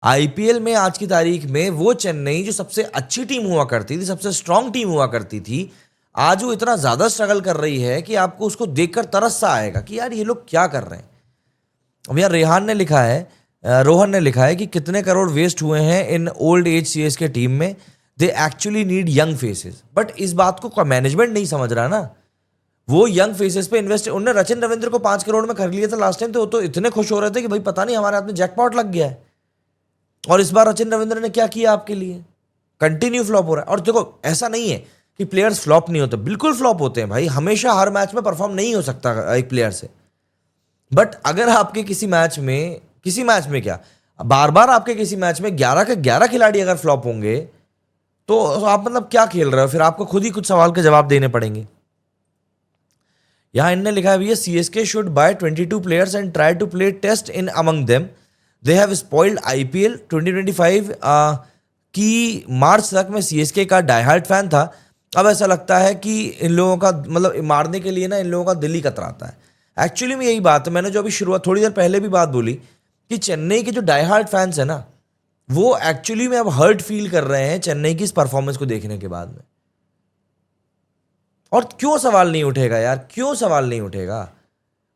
IPL में आज की तारीख में वो चेन्नई जो सबसे अच्छी टीम हुआ करती थी, सबसे स्ट्रांग टीम हुआ करती थी, आज वो इतना ज्यादा स्ट्रगल कर रही है कि आपको उसको देखकर तरस सा आएगा कि यार ये लोग क्या कर रहे हैं। अब यार रोहन ने लिखा है कि कितने करोड़ वेस्ट हुए हैं इन ओल्ड एज सीएस के टीम में। They actually need young faces, but इस बात को मैनेजमेंट नहीं समझ रहा ना। वो यंग फेसेस पे इन्वेस्ट, उन्होंने रचिन रविंद्र को 5 करोड़ में खरीद लिया था लास्ट टाइम, तो वो तो इतने खुश हो रहे थे कि भाई पता नहीं हमारे हाथ में जैकपॉट लग गया है। और इस बार रचिन रविंद्र ने क्या किया आपके लिए? कंटिन्यू फ्लॉप हो रहा है। और देखो ऐसा नहीं है कि प्लेयर्स फ्लॉप नहीं होते, बिल्कुल फ्लॉप होते हैं भाई। हमेशा हर मैच में परफॉर्म नहीं हो सकता एक प्लेयर से, बट अगर आपके किसी मैच में क्या, बार बार आपके किसी मैच में 11 के 11 खिलाड़ी अगर फ्लॉप होंगे तो आप मतलब क्या खेल रहे हो? फिर आपको खुद ही कुछ सवाल के जवाब देने पड़ेंगे। यहां इनने लिखा है भैया, CSK should buy 22 players and try to play test in among them. They have spoiled IPL 2025 की। मार्च तक मैं सीएसके का डाईहार्ड फैन था, अब ऐसा लगता है कि इन लोगों का मतलब मारने के लिए ना इन लोगों का दिल ही कतराता है। एक्चुअली में यही बात है, मैंने जो अभी शुरुआत थोड़ी देर पहले भी बात बोली कि चेन्नई के जो डाईहार्ड फैंस है ना, वो एक्चुअली में अब हर्ट फील कर रहे हैं चेन्नई की इस परफॉर्मेंस को देखने के बाद में। और क्यों सवाल नहीं उठेगा यार, क्यों सवाल नहीं उठेगा?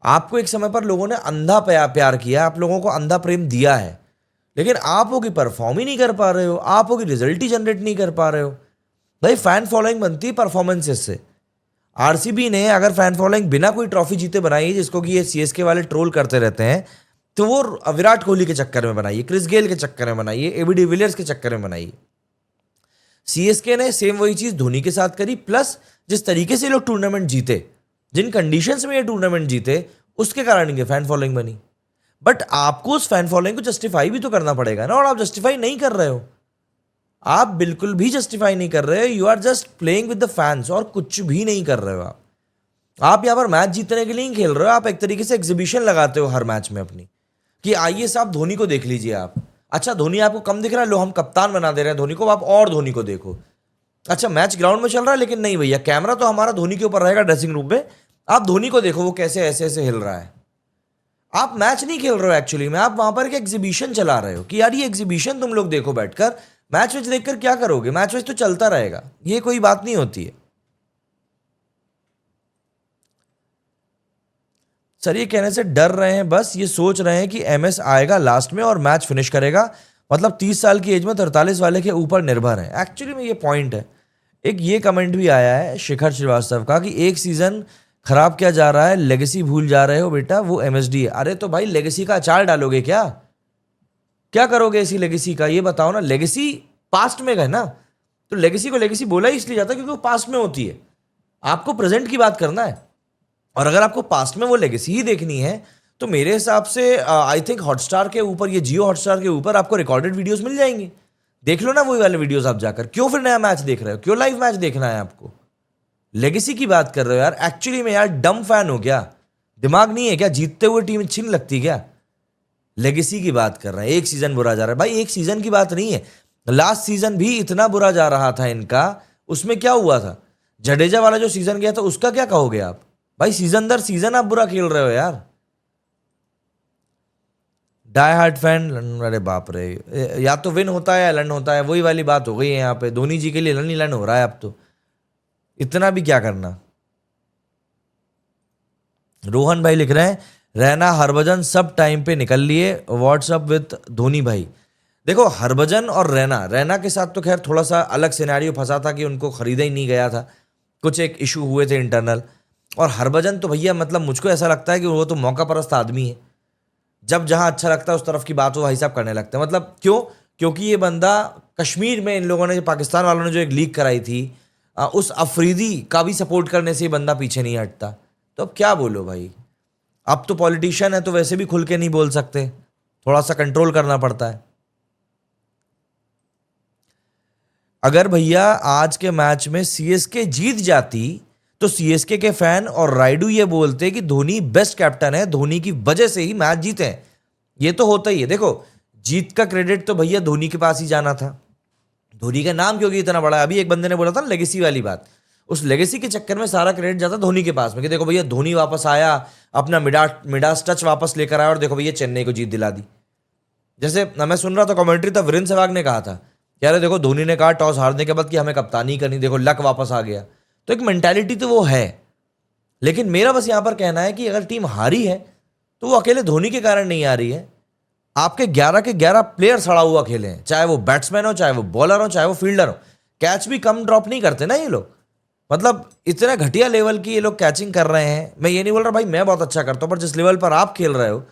आपको एक समय पर लोगों ने अंधा प्यार किया, आप लोगों को अंधा प्रेम दिया है, लेकिन आप वो की परफॉर्म ही नहीं कर पा रहे हो, आप वो की रिजल्ट ही जनरेट नहीं कर पा रहे हो। भाई फैन फॉलोइंग बनती है परफॉर्मेंसेस से। आरसीबी ने अगर फैन फॉलोइंग बिना कोई ट्रॉफी जीते बनाई, जिसको कि ये सीएसके वाले ट्रोल करते रहते हैं, तो वो विराट कोहली के चक्कर में बनाइए, क्रिस गेल के चक्कर में बनाइए, एबी डिविलियर्स के चक्कर में बनाइए। सीएसके ने सेम वही चीज धोनी के साथ करी, प्लस जिस तरीके से लोग टूर्नामेंट जीते, जिन कंडीशंस में ये टूर्नामेंट जीते, उसके कारण इनके फैन फॉलोइंग बनी। बट आपको उस फैन फॉलोइंग को जस्टिफाई भी तो करना पड़ेगा ना, और आप जस्टिफाई नहीं कर रहे हो। आप बिल्कुल भी जस्टिफाई नहीं कर रहे हो। You are just playing with the fans, और कुछ भी नहीं कर रहे हो आप यहाँ पर मैच जीतने के लिए नहीं खेल रहे हो। आप एक तरीके से एग्जीबिशन लगाते हो हर मैच में अपनी, कि आइए साहब धोनी को देख लीजिए आप। अच्छा धोनी आपको कम दिख रहा है, लो हम कप्तान बना दे रहे हैं धोनी को, आप और धोनी को देखो। अच्छा मैच ग्राउंड में चल रहा है, लेकिन नहीं भैया, कैमरा तो हमारा धोनी के ऊपर रहेगा ड्रेसिंग रूम में, आप धोनी को देखो वो कैसे ऐसे ऐसे हिल रहा है। आप मैच नहीं खेल रहे हो एक्चुअली में, आप वहां पर एक एग्जीबिशन चला रहे हो कि यार ये एग्जीबिशन तुम लोग देखो बैठकर। मैच वैच देखकर क्या करोगे? मैच वैच तो चलता रहेगा, ये कोई बात नहीं होती है। सर ये कहने से डर रहे हैं, बस ये सोच रहे हैं कि एमएस आएगा लास्ट में और मैच फिनिश करेगा, मतलब 30 साल की एज में 43 वाले के ऊपर निर्भर है। एक्चुअली में ये पॉइंट है। एक ये कमेंट भी आया है शिखर श्रीवास्तव का कि एक सीजन खराब किया जा रहा है, लेगेसी भूल जा रहे हो बेटा, वो एमएसडी है। अरे तो भाई लेगेसी का अचार डालोगे क्या? क्या करोगे इसी लेगेसी का, ये बताओ ना। लेगेसी पास्ट में गए ना, तो लेगेसी को लेगेसी बोला ही इसलिए जाता है क्योंकि वो पास्ट में होती है। आपको प्रेजेंट की बात करना है, और अगर आपको पास्ट में वो लेगेसी ही देखनी है तो मेरे हिसाब से आई थिंक हॉटस्टार के ऊपर, ये जियो हॉटस्टार के ऊपर आपको रिकॉर्डेड वीडियोस मिल जाएंगे, देख लो ना वही वाले वीडियोस आप जाकर। क्यों फिर नया मैच देख रहे हो? क्यों लाइव मैच देखना है आपको? लेगेसी की बात कर रहे हो यार? एक्चुअली में यार डम फैन हो क्या? दिमाग नहीं है क्या? जीतते हुए टीम अच्छी नहीं लगती क्या? लेगेसी की बात कर रहे हैं, एक सीजन बुरा जा रहा है। भाई एक सीजन की बात नहीं है, लास्ट सीजन भी इतना बुरा जा रहा था इनका, उसमें क्या हुआ था? जडेजा वाला जो सीजन गया था उसका क्या कहोगे आप? भाई सीजन दर सीजन आप बुरा खेल रहे हो यार। डाई हार्ट फैन, अरे बाप रे, या तो विन होता है या लन होता है, वही वाली बात हो गई है यहाँ पे। धोनी जी के लिए लन ही लन हो रहा है अब तो, इतना भी क्या करना। रोहन भाई लिख रहे हैं, रैना हरभजन सब टाइम पे निकल लिए, व्हाट्सअप विद धोनी भाई। देखो हरभजन और रैना के साथ तो खैर थोड़ा सा अलग सिनेरियो फंसा था कि उनको खरीदा ही नहीं गया था, कुछ एक इशू हुए थे इंटरनल। और हरभजन तो भैया मतलब मुझको ऐसा लगता है कि वो तो मौका परस्त आदमी है, जब जहां अच्छा लगता है उस तरफ की बात वो भाई साहब करने लगते हैं। मतलब क्यों? क्योंकि ये बंदा कश्मीर में इन लोगों ने, पाकिस्तान वालों ने जो एक लीक कराई थी, उस अफरीदी का भी सपोर्ट करने से ये बंदा पीछे नहीं हटता। तो अब क्या बोलो भाई, अब तो पॉलिटिशियन है तो वैसे भी खुल के नहीं बोल सकते, थोड़ा सा कंट्रोल करना पड़ता है। अगर भैया आज के मैच में सीएसके जीत जाती तो सीएसके के फैन और राइडू ये बोलते कि धोनी बेस्ट कैप्टन है, धोनी की वजह से ही मैच जीते हैं। ये तो होता ही है। देखो जीत का क्रेडिट तो भैया धोनी के पास ही जाना था, धोनी का नाम क्योंकि इतना बड़ा है। अभी एक बंदे ने बोला था लेगेसी वाली बात, उस लेगेसी के चक्कर में सारा क्रेडिट जाता धोनी के पास में कि देखो भैया धोनी वापस आया, अपना मिडास टच वापस लेकर आया और देखो भैया चेन्नई को जीत दिला दी। जैसे मैं सुन रहा था कमेंट्री, था वीरेंद्र सहवाग ने कहा था कि अरे देखो धोनी ने कहा टॉस हारने के बाद कि हमें कप्तानी करनी, देखो लक वापस आ गया। तो एक मेंटालिटी तो वो है, लेकिन मेरा बस यहां पर कहना है कि अगर टीम हारी है तो वो अकेले धोनी के कारण नहीं आ रही है। आपके 11 के 11 प्लेयर सड़ा हुआ खेले हैं, चाहे वो बैट्समैन हो, चाहे वो बॉलर हो, चाहे वो फील्डर हो। कैच भी कम ड्रॉप नहीं करते ना ये लोग, मतलब इतने घटिया लेवल की ये लोग कैचिंग कर रहे हैं। मैं ये नहीं बोल रहा भाई मैं बहुत अच्छा करता हूं, पर जिस लेवल पर आप खेल रहे हो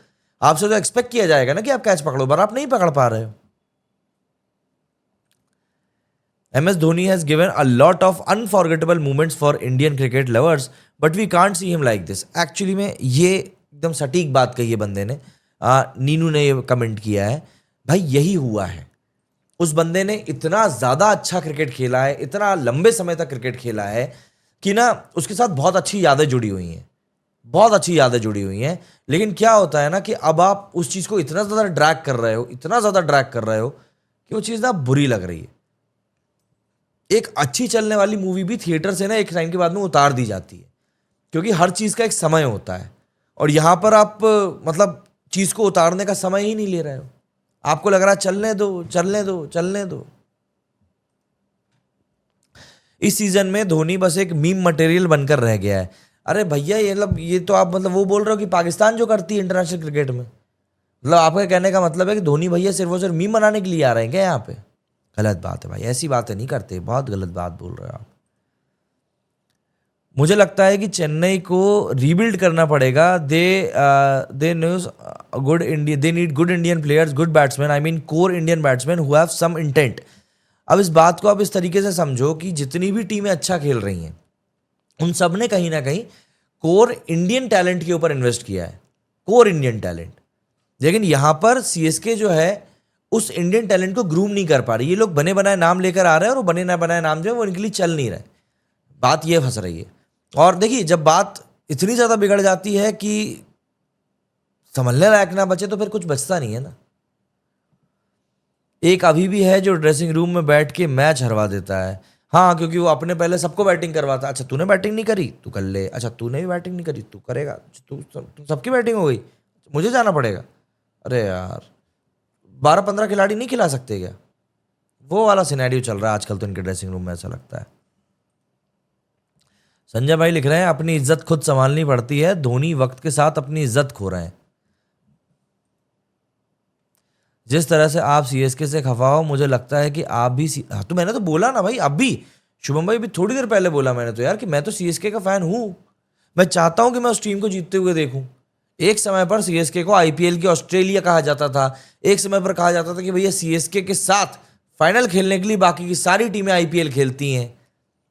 आपसे तो एक्सपेक्ट किया जाएगा ना कि आप कैच पकड़ो, पर आप नहीं पकड़ पा रहे हो। MS Dhoni has given a lot of unforgettable moments for Indian cricket lovers, but we can't see him like this. Actually में ये एकदम सटीक बात कही है बंदे ने। नीनू ने ये कमेंट किया है, भाई यही हुआ है। उस बंदे ने इतना ज़्यादा अच्छा क्रिकेट खेला है, इतना लंबे समय तक क्रिकेट खेला है कि ना उसके साथ बहुत अच्छी यादें जुड़ी हुई हैं, बहुत अच्छी यादें जुड़ी हुई हैं। लेकिन क्या होता है ना कि अब आप उस चीज़ को इतना ज़्यादा ड्रैग कर रहे हो, इतना ज़्यादा ड्रैग कर रहे हो कि वो चीज़ ना बुरी लग रही है। एक अच्छी चलने वाली मूवी भी थिएटर से ना एक टाइम के बाद में उतार दी जाती है, क्योंकि हर चीज़ का एक समय होता है। और यहाँ पर आप मतलब चीज़ को उतारने का समय ही नहीं ले रहे हो, आपको लग रहा है चलने दो चलने दो चलने दो। इस सीजन में धोनी बस एक मीम मटेरियल बनकर रह गया है। अरे भैया ये मतलब ये तो आप मतलब वो बोल रहे हो कि पाकिस्तान जो करती है इंटरनेशनल क्रिकेट में, मतलब आपका कहने का मतलब है कि धोनी भैया सिर्फ और सिर्फ मीम बनाने के लिए आ रहे हैं क्या यहाँ पे? गलत बात है भाई, ऐसी बातें नहीं करते, बहुत गलत बात बोल रहे हो आप। मुझे लगता है कि चेन्नई को रीबिल्ड करना पड़ेगा। They news good India, they need good Indian players, good batsman, I mean core Indian batsman who have some intent. अब इस बात को आप इस तरीके से समझो कि जितनी भी टीमें अच्छा खेल रही हैं उन सब ने कहीं ना कहीं कोर इंडियन टैलेंट के ऊपर इन्वेस्ट किया है, कोर इंडियन टैलेंट। लेकिन यहां पर सीएसके जो है उस इंडियन टैलेंट को ग्रूम नहीं कर पा रही। ये लोग बने बनाए नाम लेकर आ रहे हैं और वो बने ना बनाए नाम जो है वो इनके लिए चल नहीं रहे। बात ये फंस रही है। और देखिए जब बात इतनी ज्यादा बिगड़ जाती है कि संभलने लायक ना बचे तो फिर कुछ बचता नहीं है ना। एक अभी भी है जो ड्रेसिंग रूम में बैठ के मैच हरवा देता है। हाँ, क्योंकि वो अपने पहले सबको बैटिंग करवाता। अच्छा तूने बैटिंग नहीं करी तू कर ले, अच्छा तूने भी बैटिंग नहीं करी तू करेगा, तू सबकी बैटिंग हो गई मुझे जाना पड़ेगा। अरे यार 12-15 खिलाड़ी नहीं खिला सकते क्या? वो वाला सिनेरियो चल रहा है आजकल तो इनके ड्रेसिंग रूम में, ऐसा लगता है। संजय भाई लिख रहे हैं अपनी इज्जत खुद संभालनी पड़ती है, धोनी वक्त के साथ अपनी इज्जत खो रहे हैं। जिस तरह से आप सीएसके से खफा हो मुझे लगता है कि आप भी हाँ, तो मैंने तो बोला ना भाई, अब भी शुभम भाई भी थोड़ी देर पहले बोला मैंने तो यार कि मैं तो सीएसके का फैन हूं। मैं चाहता हूं कि मैं उस टीम को जीतते हुए देखूं। एक समय पर सीएसके को आईपीएल की ऑस्ट्रेलिया कहा जाता था, एक समय पर कहा जाता था कि भैया सीएसके के साथ फाइनल खेलने के लिए बाकी की सारी टीमें आईपीएल खेलती हैं।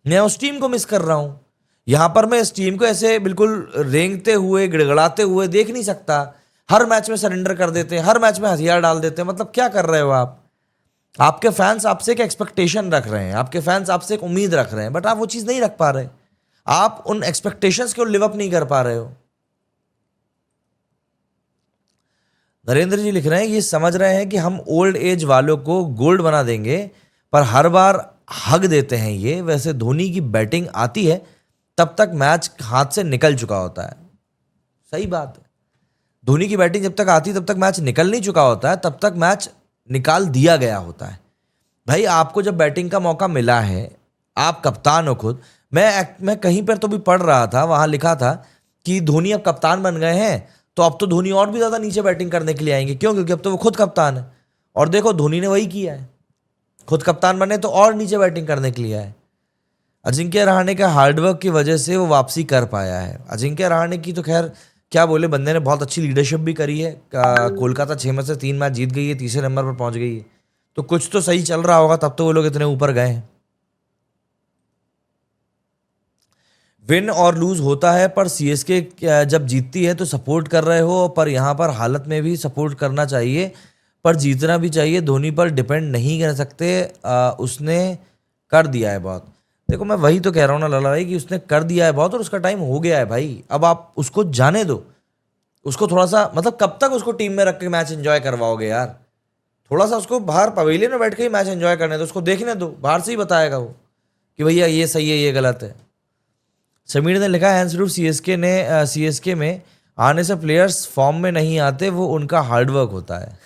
मैं उस टीम को मिस कर रहा हूं। यहां पर मैं इस टीम को ऐसे बिल्कुल रेंगते हुए गिड़गड़ाते हुए देख नहीं सकता। हर मैच में सरेंडर कर देते हैं, हर मैच में हथियार डाल देते हैं, मतलब क्या कर रहे हो आप? आपके फैंस आपसे एक एक्सपेक्टेशन रख रहे हैं, आपके फैंस आपसे एक उम्मीद रख रहे हैं, बट आप वो चीज नहीं रख पा रहे। आप उन एक्सपेक्टेशंस को लिव अप नहीं कर पा रहे हो। नरेंद्र जी लिख रहे हैं ये समझ रहे हैं कि हम ओल्ड एज वालों को गोल्ड बना देंगे, पर हर बार हग देते हैं ये। वैसे धोनी की बैटिंग आती है तब तक मैच हाथ से निकल चुका होता है। सही बात है, धोनी की बैटिंग जब तक आती तब तक मैच निकल नहीं चुका होता है, तब तक मैच निकाल दिया गया होता है। भाई आपको जब बैटिंग का मौका मिला है, आप कप्तान हो खुद। मैं कहीं पर तो भी पढ़ रहा था, वहां लिखा था कि धोनी अब कप्तान बन गए हैं तो अब तो धोनी और भी ज्यादा नीचे बैटिंग करने के लिए आएंगे। क्यों? क्योंकि अब तो वो खुद कप्तान है। और देखो धोनी ने वही किया है, खुद कप्तान बने तो और नीचे बैटिंग करने के लिए आए। अजिंक्य रहाणे के हार्डवर्क की वजह से वो वापसी कर पाया है। अजिंक्य रहाणे की तो खैर क्या बोले, बंदे ने बहुत अच्छी लीडरशिप भी करी है। कोलकाता 6 में से 3 मैच जीत गई है, तीसरे नंबर पर पहुंच गई है, तो कुछ तो सही चल रहा होगा तब तो वो लोग इतने ऊपर गए हैं। विन और लूज होता है, पर सीएसके जब जीतती है तो सपोर्ट कर रहे हो, पर यहाँ पर हालत में भी सपोर्ट करना चाहिए, पर जीतना भी चाहिए। धोनी पर डिपेंड नहीं कर सकते, उसने कर दिया है बहुत। देखो मैं वही तो कह रहा हूँ ना लाला भाई कि उसने कर दिया है बहुत और उसका टाइम हो गया है भाई। अब आप उसको जाने दो, उसको थोड़ा सा मतलब कब तक उसको टीम में रख के मैच एंजॉय करवाओगे यार? थोड़ा सा उसको बाहर पवेलियन में बैठ के ही मैच एंजॉय करने दो, उसको देखने दो, बाहर से ही बताएगा वो कि भैया ये सही है ये गलत है। समीर ने लिखा है सिर्फ सीएसके में आने से प्लेयर्स फॉर्म में नहीं आते, वो उनका हार्डवर्क होता है।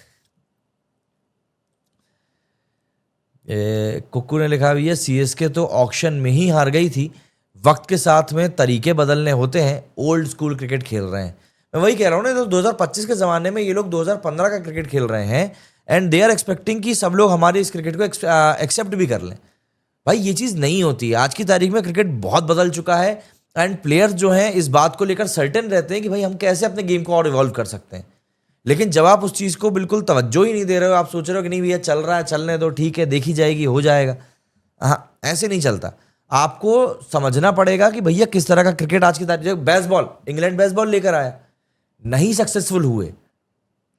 कुक्कू ने लिखा भी है सीएसके तो ऑक्शन में ही हार गई थी, वक्त के साथ में तरीके बदलने होते हैं, ओल्ड स्कूल क्रिकेट खेल रहे हैं। मैं वही कह रहा हूँ ना, तो 2025 के ज़माने में ये लोग 2015 का क्रिकेट खेल रहे हैं एंड दे आर एक्सपेक्टिंग कि सब लोग हमारे इस क्रिकेट को एक्सेप्ट भी कर लें। भाई ये चीज़ नहीं होती। आज की तारीख में क्रिकेट बहुत बदल चुका है एंड प्लेयर्स जो हैं इस बात को लेकर सर्टेन रहते हैं कि भाई हम कैसे अपने गेम को और इवॉल्व कर सकते हैं। लेकिन जब आप उस चीज़ को बिल्कुल तवज्जो ही नहीं दे रहे हो, आप सोच रहे हो कि नहीं भैया चल रहा है, चलने दो, ठीक है, देखी जाएगी, हो जाएगा, हाँ, ऐसे नहीं चलता। आपको समझना पड़ेगा कि भैया किस तरह का क्रिकेट आज की तारीख। बेसबॉल, इंग्लैंड बेसबॉल लेकर आया, नहीं सक्सेसफुल हुए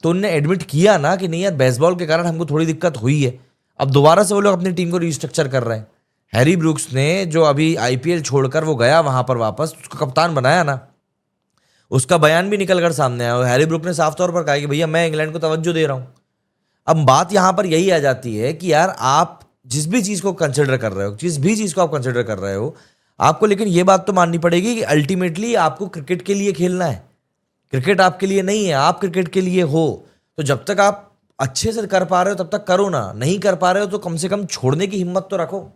तो उनने एडमिट किया ना कि नहीं यार बेसबॉल के कारण हमको थोड़ी दिक्कत हुई है। अब दोबारा से वो लोग अपनी टीम को रिस्ट्रक्चर कर रहे हैं। हैरी ब्रूक्स ने जो अभी आईपीएल छोड़कर वो गया वहां पर वापस, उसको कप्तान बनाया ना, उसका बयान भी निकल कर सामने आया। हैरी ब्रूक ने साफ तौर पर कहा कि भैया मैं इंग्लैंड को तवज्जो दे रहा हूं। अब बात यहां पर यही आ जाती है कि यार आप जिस भी चीज को कंसिडर कर रहे हो, जिस भी चीज को आप कंसिडर कर रहे हो, आपको लेकिन ये बात तो माननी पड़ेगी कि अल्टीमेटली आपको क्रिकेट के लिए खेलना है। क्रिकेट आपके लिए नहीं है, आप क्रिकेट के लिए हो। तो जब तक आप अच्छे से कर पा रहे हो तब तक करो ना, नहीं कर पा रहे हो तो कम से कम छोड़ने की हिम्मत तो रखो।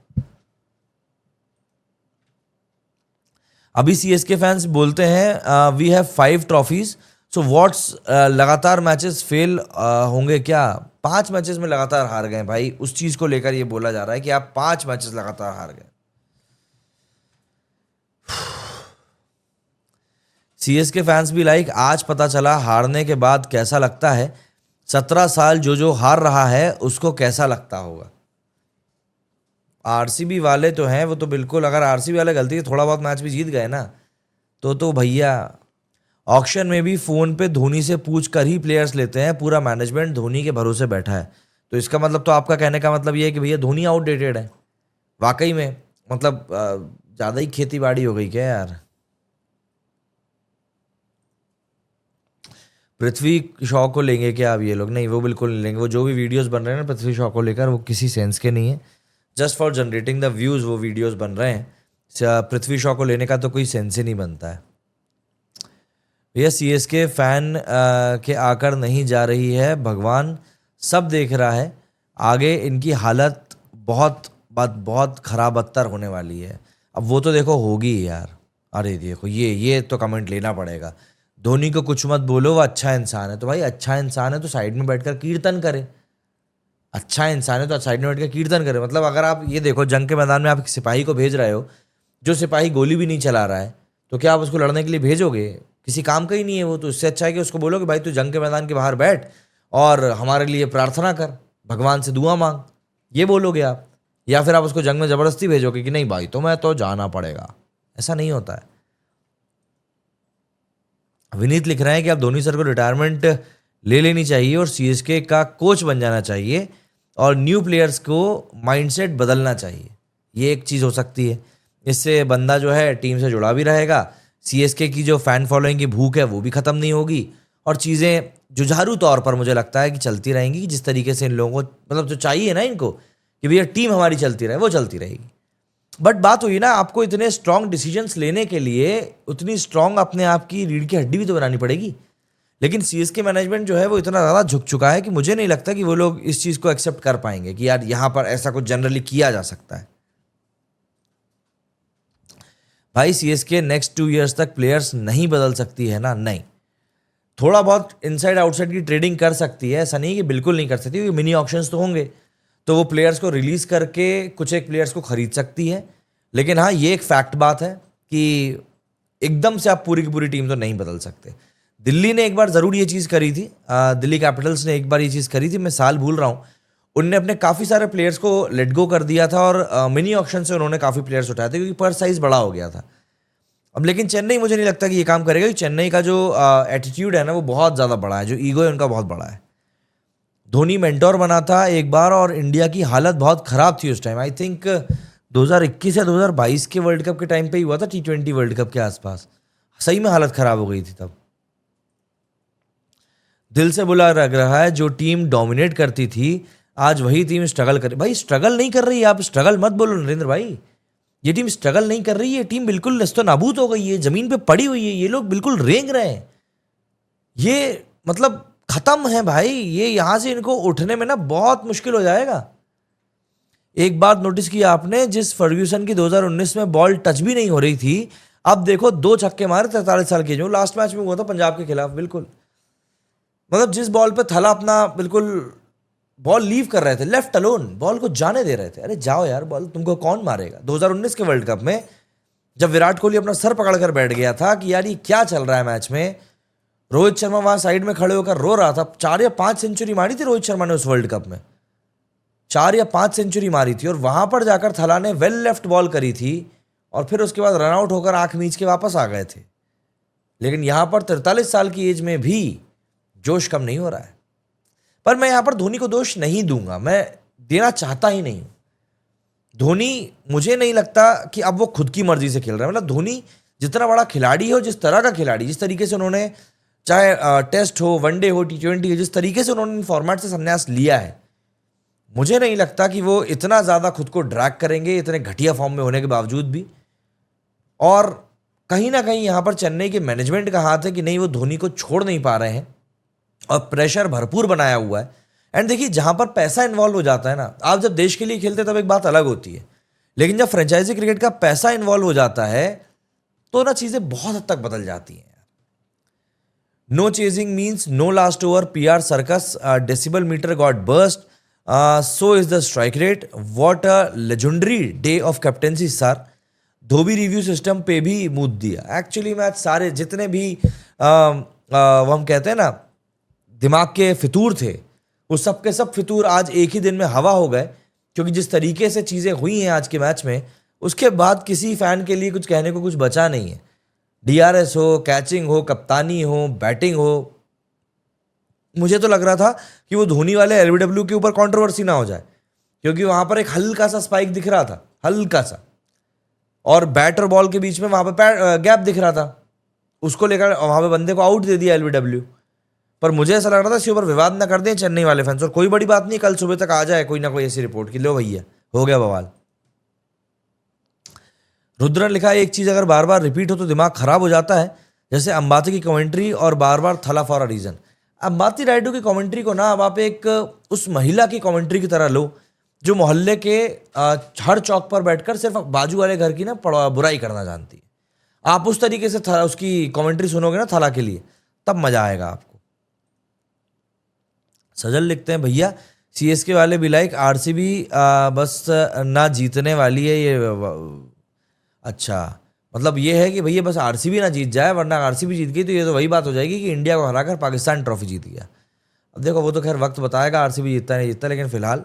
अभी सीएसके फैंस बोलते हैं we have 5 trophies, so what's, लगातार मैचेस फेल होंगे क्या? 5 मैचेस में लगातार हार गए भाई, उस चीज को लेकर ये बोला जा रहा है कि आप 5 मैचेस लगातार हार गए। सीएसके फैंस भी लाइक आज पता चला हारने के बाद कैसा लगता है, 17 साल जो हार रहा है उसको कैसा लगता होगा। आरसीबी वाले तो हैं, वो तो बिल्कुल, अगर आरसीबी वाले गलती से थोड़ा बहुत मैच भी जीत गए ना तो भैया ऑक्शन में भी फोन पे धोनी से पूछ कर ही प्लेयर्स लेते हैं, पूरा मैनेजमेंट धोनी के भरोसे बैठा है। तो इसका मतलब तो आपका कहने का मतलब ये है कि भैया धोनी आउटडेटेड है वाकई में, मतलब ज़्यादा ही खेती बाड़ी हो गई क्या यार। पृथ्वी शॉ को लेंगे क्या अब ये लोग? नहीं, वो बिल्कुल नहीं लेंगे। वो जो भी वीडियोस बन रहे हैं ना पृथ्वी शॉ को लेकर, वो किसी सेंस के नहीं है, just for generating the views वो वीडियोस बन रहे हैं। पृथ्वी शॉ को लेने का तो कोई सेंस ही नहीं बनता है भैया। सीएसके फैन के आकर नहीं जा रही है, भगवान सब देख रहा है, आगे इनकी हालत बहुत खराब बदतर होने वाली है। अब वो तो देखो होगी यार। अरे देखो ये तो कमेंट लेना पड़ेगा, धोनी को कुछ मत बोलो, वो अच्छा इंसान है। तो भाई अच्छा इंसान है तो साइड में बैठकर कीर्तन करे, अच्छा इंसान है तो साइड में बैठकर कीर्तन करे। मतलब अगर आप ये देखो जंग के मैदान में आप एक सिपाही को भेज रहे हो, जो सिपाही गोली भी नहीं चला रहा है, तो क्या आप उसको लड़ने के लिए भेजोगे? किसी काम का ही नहीं है वो। तो इससे अच्छा है कि उसको बोलो कि भाई तू जंग के मैदान के बाहर बैठ और हमारे लिए प्रार्थना कर, भगवान से दुआ मांग, ये बोलोगे आप। या फिर आप उसको जंग में ज़बरदस्ती भेजोगे कि नहीं भाई तो मैं तो जाना पड़ेगा। ऐसा नहीं होता है। विनीत लिख रहे हैं कि आप धोनी सर को रिटायरमेंट ले लेनी चाहिए और सीएसके का कोच बन जाना चाहिए और न्यू प्लेयर्स को माइंडसेट बदलना चाहिए। ये एक चीज़ हो सकती है, इससे बंदा जो है टीम से जुड़ा भी रहेगा, सीएसके की जो फैन फॉलोइंग की भूख है वो भी ख़त्म नहीं होगी और चीज़ें जुझारू तौर पर मुझे लगता है कि चलती रहेंगी। जिस तरीके से इन लोगों को मतलब जो चाहिए ना इनको कि भैया टीम हमारी चलती रहे, वो चलती रहेगी। बट बात हुई ना, आपको इतने स्ट्रांग डिसीजंस लेने के लिए उतनी स्ट्रांग अपने आप की रीढ़ की हड्डी भी तो बनानी पड़ेगी। लेकिन सीएसके मैनेजमेंट जो है वो इतना ज़्यादा झुक चुका है कि मुझे नहीं लगता कि वो लोग इस चीज़ को एक्सेप्ट कर पाएंगे कि यार यहाँ पर ऐसा कुछ जनरली किया जा सकता है। भाई सीएसके नेक्स्ट 2 ईयर्स तक प्लेयर्स नहीं बदल सकती है ना? नहीं, थोड़ा बहुत इनसाइड आउटसाइड की ट्रेडिंग कर सकती है, ऐसा नहीं कि बिल्कुल नहीं कर सकती, क्योंकि मिनी ऑक्शंस तो होंगे तो वो प्लेयर्स को रिलीज करके कुछ एक प्लेयर्स को खरीद सकती है। लेकिन हाँ, ये एक फैक्ट बात है कि एकदम से आप पूरी की पूरी टीम तो नहीं बदल सकते। दिल्ली ने एक बार ज़रूर ये चीज़ करी थी, दिल्ली कैपिटल्स ने एक बार ये चीज़ करी थी, मैं साल भूल रहा हूँ। उनने अपने काफ़ी सारे प्लेयर्स को लेट गो कर दिया था और मिनी ऑक्शन से उन्होंने काफ़ी प्लेयर्स उठाए थे क्योंकि पर साइज़ बड़ा हो गया था। अब लेकिन चेन्नई मुझे नहीं लगता कि ये काम करेगा, क्योंकि चेन्नई का जो एटीट्यूड है ना वो बहुत ज़्यादा बड़ा है, जो ईगो है उनका बहुत बड़ा है। धोनी मेंटोर बना था एक बार और इंडिया की हालत बहुत ख़राब थी उस टाइम। आई थिंक 2021 या 2022 के वर्ल्ड कप के टाइम पे ही हुआ था, T20 वर्ल्ड कप के आसपास। सही में हालत ख़राब हो गई थी तब। दिल से बुला लग रहा है, जो टीम डोमिनेट करती थी आज वही टीम स्ट्रगल कर। भाई स्ट्रगल नहीं कर रही है, आप स्ट्रगल मत बोलो नरेंद्र भाई। ये टीम स्ट्रगल नहीं कर रही है, टीम बिल्कुल नस्तो नाबूद हो गई है, जमीन पे पड़ी हुई है, ये लोग बिल्कुल रेंग रहे हैं, ये मतलब खत्म है भाई। ये यहां से इनको उठने में ना बहुत मुश्किल हो जाएगा। एक बात नोटिस की आपने, जिस फर्ग्यूसन की 2019 में बॉल टच भी नहीं हो रही थी, अब देखो 2 छक्के मारे 43 साल के, जो लास्ट मैच में हुआ था पंजाब के खिलाफ। बिल्कुल, मतलब जिस बॉल पे थला अपना बिल्कुल बॉल लीव कर रहे थे, लेफ्ट अलोन, बॉल को जाने दे रहे थे। अरे जाओ यार, बॉल तुमको कौन मारेगा। 2019 के वर्ल्ड कप में जब विराट कोहली अपना सर पकड़कर बैठ गया था कि यार ये क्या चल रहा है मैच में, रोहित शर्मा वहां साइड में खड़े होकर रो रहा था। 4 या 5 सेंचुरी मारी थी रोहित शर्मा ने उस वर्ल्ड कप में, 4 या 5 सेंचुरी मारी थी, और वहां पर जाकर थला ने वेल लेफ्ट बॉल करी थी, और फिर उसके बाद रन आउट होकर आंख मीच के वापस आ गए थे। लेकिन यहां पर 43 साल की एज में भी जोश कम नहीं हो रहा है। पर मैं यहां पर धोनी को दोष नहीं दूंगा, मैं देना चाहता ही नहीं हूं। धोनी, मुझे नहीं लगता कि अब वो खुद की मर्जी से खेल रहे हैं। मतलब धोनी जितना बड़ा खिलाड़ी हो, जिस तरह का खिलाड़ी, जिस तरीके से उन्होंने, चाहे टेस्ट हो, वनडे हो, T20 हो, जिस तरीके से उन्होंने फॉर्मेट से संन्यास लिया है, मुझे नहीं लगता कि वो इतना ज़्यादा खुद को ड्रैग करेंगे, इतने घटिया फॉर्म में होने के बावजूद भी। और कहीं ना कहीं यहाँ पर चेन्नई के मैनेजमेंट का हाथ है कि नहीं, वो धोनी को छोड़ नहीं पा रहे हैं और प्रेशर भरपूर बनाया हुआ है। एंड देखिए, जहाँ पर पैसा इन्वॉल्व हो जाता है ना, आप जब देश के लिए खेलते तब एक बात अलग होती है, लेकिन जब फ्रेंचाइजी क्रिकेट का पैसा इन्वॉल्व हो जाता है तो ना चीज़ें बहुत हद तक बदल जाती हैं। No chasing means no last over, PR circus, decibel meter got burst, so is the strike rate, what a legendary day of captaincy sir. धोबी रिव्यू सिस्टम पे भी मूड दिया। एक्चुअली मैच सारे जितने भी वो हम कहते हैं ना दिमाग के फितूर थे, वो सब के सब फितूर आज एक ही दिन में हवा हो गए, क्योंकि जिस तरीके से चीज़ें हुई हैं आज के मैच में, उसके बाद किसी फैन के लिए कुछ कहने को कुछ बचा नहीं है। DRS हो, कैचिंग हो, कप्तानी हो, बैटिंग हो, मुझे तो लग रहा था कि वो धोनी वाले LBW के ऊपर कंट्रोवर्सी ना हो जाए, क्योंकि वहां पर एक हल्का सा स्पाइक दिख रहा था, हल्का सा, और बैट और बॉल के बीच में वहां पर गैप दिख रहा था, उसको लेकर वहां पे बंदे को आउट दे दिया LBW। पर मुझे ऐसा लग रहा था इसके ऊपर विवाद ना कर दें चेन्नई वाले फैंस, और कोई बड़ी बात नहीं, कल सुबह तक आ जाए कोई ना कोई ऐसी रिपोर्ट कि लो भैया हो गया बवाल। रुद्र ने लिखा है, एक चीज अगर बार बार रिपीट हो तो दिमाग खराब हो जाता है, जैसे अंबाती की कमेंट्री और बार बार Thala for a reason. Ambati Rayudu की कमेंट्री को ना अब आप एक उस महिला की कमेंट्री की तरह लो जो मोहल्ले के हर चौक पर बैठकर सिर्फ बाजू वाले घर की ना बुराई करना जानती है। आप उस तरीके से उसकी कमेंट्री सुनोगे ना थला के लिए, तब मजा आएगा आपको। सजल लिखते हैं, भैया CSK वाले भी लाइक RCB बस ना जीतने वाली है ये। अच्छा, मतलब ये है कि भैया बस RCB ना जीत जाए, वरना RCB जीत गई तो ये तो वही बात हो जाएगी कि इंडिया को हराकर पाकिस्तान ट्रॉफी जीत गया। अब देखो वो तो खैर वक्त बताएगा RCB जीतता नहीं जीतता, लेकिन फिलहाल